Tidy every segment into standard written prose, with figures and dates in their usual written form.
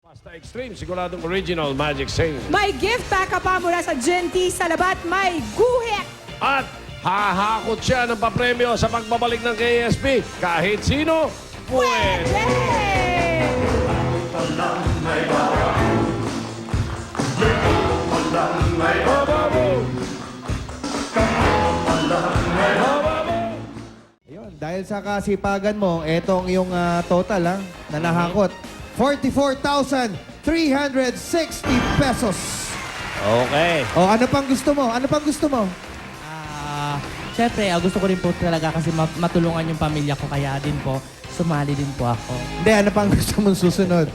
Pasta Extreme, siguradong original Magic Sing. May gift pack ka pa mula sa Genti Salabat. May guhit. At hahakot siya ng papremyo sa pagbabalik ng KSP. Kahit sino, pwede. Ayun, dahil sa kasipagan mo, etong yung total na nahakot. 44,360 pesos. Okay. O, ano pang gusto mo? Ano pang gusto mo? Siyempre, gusto ko rin po talaga kasi matulungan yung pamilya ko. Kaya din po, sumali din po ako. Hindi, ano pang gusto mong susunod?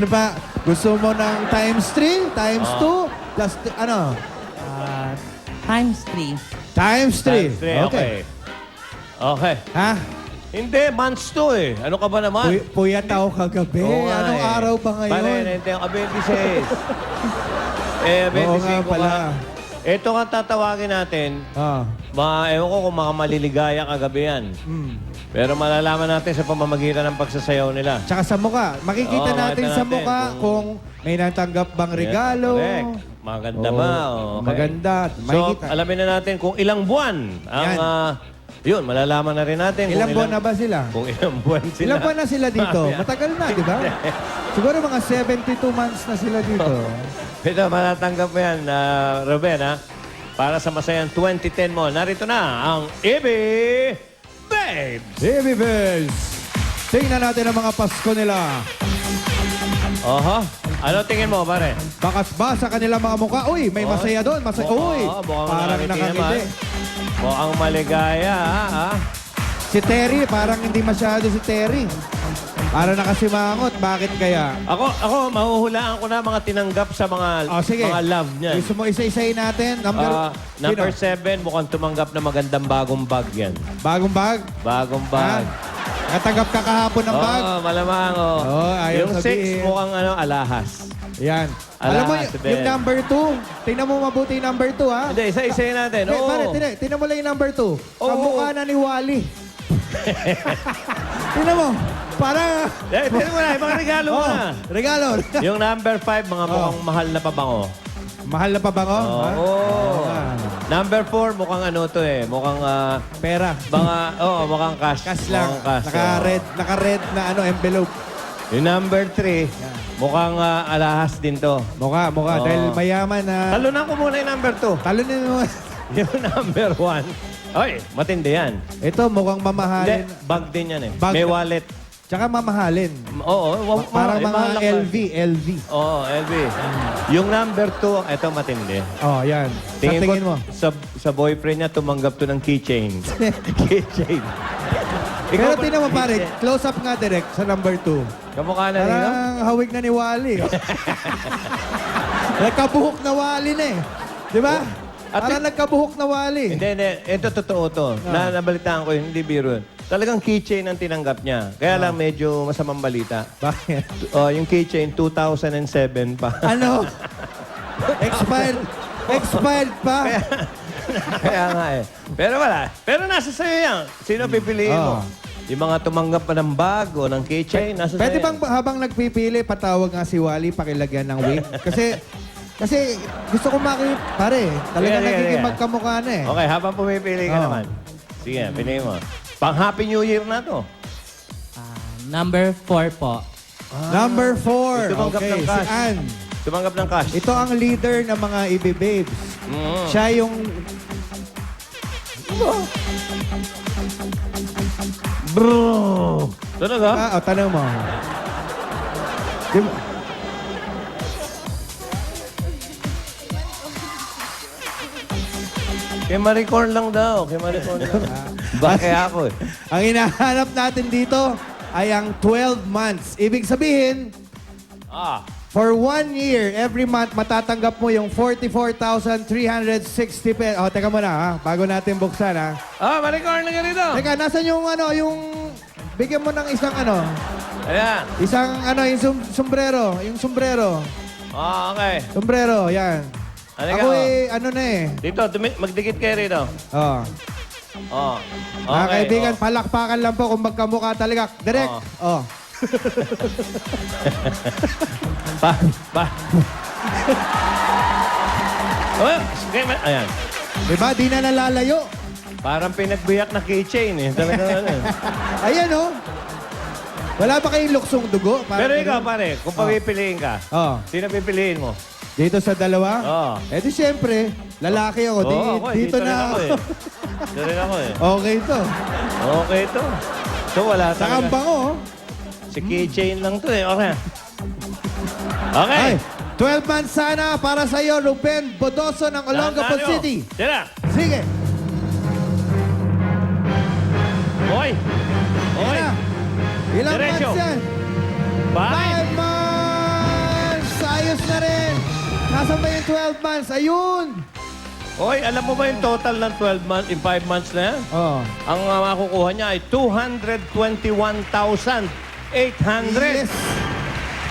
Ano pa? Gusto mo ng times 3, times 2, plus ano? Times 3. Times 3. Times three, okay. Okay. Ha? Hindi, months to eh. Ano ka ba naman? Puyat ako kagabi. Oo nga Anong eh. araw ba ngayon? Hindi, ang 26. Oo nga 25 pala. Ito nga tatawagin natin. Ewan ko kung mga maliligaya kagabi yan. Pero malalaman natin sa pamamagitan ng pagsasayaw nila. Tsaka sa mukha. Makikita Oo, natin makita sa natin mukha kung may natanggap bang regalo. Correct. Maganda Oo, ba? Okay. maganda. So, Makikita. alamin na natin kung ilang buwan ang... Yan. yun, malalaman na rin natin Ilang buwan na ba sila? Kung ilang buwan sila. Ilang buwan na sila dito? Yan. Matagal na, di ba? Siguro mga 72 months na sila dito. Pero matatanggap mo yan, Ruben, ha? Para sa masayang 2010 mo, narito na ang Ibi Babes! Baby Bells! Tingnan natin ang mga Pasko nila. Oho. Ano tingin mo, pare? Bakas ba sa kanilang mga mukha? Uy, may masaya doon. Masaya. Uy, mukhang parang nakangiti nakangiti. naman. Mukhang maligaya, ha? Si Terry, parang hindi masyado si Terry. Parang nakasimangot. Bakit kaya? Ako, mahuhulaan ko na mga tinanggap sa mga, Sige. mga love niyan. Gusto mo isa-isayin natin? Number Sino? 7, mukhang tumanggap na magandang bagong bag yan. Bagong bag? Bagong bag. Natanggap ka kahapon ng bag? Oo, malamang, oh. Oo, ayaw Yung 6, sabihin. mukhang alahas. Yan. Ala, Alam mo, si Ben. yung number 2. Tingnan mo mabuti yung number 2, ha? Hindi, isa-isayin natin. Hey, Oo. pare, tingnan mo lang yung number 2. Kamukha na ni Wally. Tingnan mo. Parang... Tingnan mo na, yung mga regalo mo na. Regalo. Yung number 5, mga mukhang mahal na pabango. Mahal na pa ba ko? Oo. Number 4, mukhang ano to eh. Mukhang, Pera. mukhang cash. Cash lang. Mukhang cash, Naka-red na envelope. Yung number 3, mukhang alahas din to. Mukha. Oo. Dahil mayaman na... Talunan ko muna yung number 2. Talunin mo. Yung number 1. Oy, matindi yan. Ito, mukhang Hindi, mamahalin. bag din yan eh. Bag May na- wallet. Tsaka mamahalin. Oo. Parang mahal mga lang ba? LV. Oo, LV. Yung number 2, eto matindi. Oh, yan. Tingin mo. Sa boyfriend niya, tumanggap to ng keychain. Keychain. Pero tingnan mo pare, close up nga direct sa number 2. Kamukha na rin, no? Parang hawig na ni Wally. Nagkabuhok na Wally na eh. Di ba? Parang nagkabuhok na Wally. Hindi. Ito totoo to. Nabalitaan ko yun, hindi biro yun. Talagang keychain ang tinanggap niya. Kaya lang medyo masamang balita. Bakit? Yung keychain, 2007 pa. Ano? Expired. Expired pa. Kaya nga eh. Pero wala. Pero nasa sa'yo yan. Sino pipiliin mo? Yung mga tumanggap pa ng bag o ng keychain, nasa sa'yo. Pwede bang habang nagpipili, patawag nga si Wally, pakilagyan ng wig? Kasi gusto ko pare, talaga Sige, nagiging sige. magkamukha na eh. Okay, habang pumipili ka naman. Sige, piliin mo. Pang Happy New Year na to. Number 4 po. Number 4. Tumanggap Okay, ng si cash. Ann. Tumanggap ng cash. Ito ang leader ng mga Ibi Babes. Siya yung... Bro! Talaga? tanong mo. Di ba? Kay Maricorn lang daw. Kay Maricorn lang. Bakit ako eh? Ang hinahanap natin dito ay ang 12 months. Ibig sabihin, for 1 year, every month, matatanggap mo yung 44,360 pesos. Oh, teka muna ha, bago natin buksan ha. Maricorn lang ganito. Teka, nasan yung bigyan mo ng isang Ayan. yung sombrero. Yung sombrero. Okay. Sombrero, yan. Halika, Ako na eh. Dito, magdikit kayo rito. Oh. Mga kaibigan, palakpakan lang po kung magkamukha talaga. Direct. Oh. Pa, pa. Oh, sige, ayan. Diba? Di na nalalayo. Parang pinagbiyak na keychain eh. Talaga ano eh. Ayan, oh. Wala ba kayong luksong dugo? Parang Pero ikaw, ganun? pare, kung papipiliin ka, Oh. sino pipiliin mo? Dito sa dalawa? Oo. Eh di siyempre, lalaki ako. Di, Oo, ako eh. dito rin na ako ako. eh. Dito rin ako eh. Okay to. Okay to. So wala Sa talaga. kambang ko, oh. Si keychain lang to eh. Okay. Okay. Ay, 12 months sana para sa iyo, Ruben Bodoso ng Olongapo Tandaan nyo. City. Tira. Sige. Hoy. Yan Hoy. na. Ilang Diretso. months yan? Bye. 5 months! Ayos na rin. Nasaan ba yung 12 months? Ayun! Hoy, alam mo ba yung total ng 12 months, in 5 months na yan? Oh. Ang makukuha niya ay 221,800. Yes.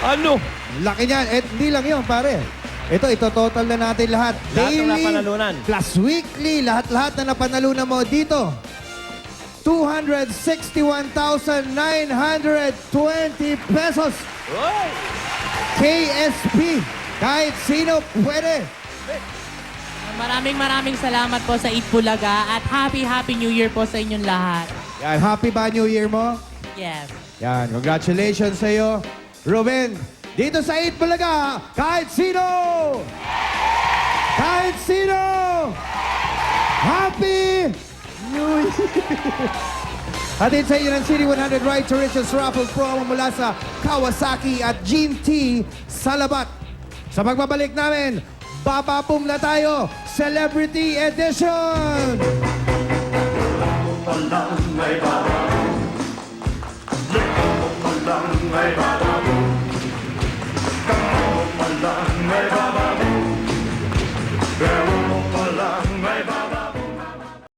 Ano? Laki niyan. Eh, hindi lang yun, pare. Ito total na natin lahat. Lahat ng napanalunan. Plus weekly, lahat-lahat na napanalunan mo dito. 261,920 pesos. Hoy! KSP. Kahit sino pwede. Maraming salamat po sa Eat Bulaga at Happy New Year po sa inyong lahat. Yan, happy ba New Year mo? Yes. Yan, congratulations sa iyo. Ruben, dito sa Eat Bulaga, kahit sino! Kahit sino! Happy New Year! Hatid sa inyo ng City 100 Right to Riches Raffle promo mula sa Kawasaki at Gene T. Salabat. Sa pagbabalik namin, bababum na tayo, Celebrity Edition! Palang may bawang, may bawang.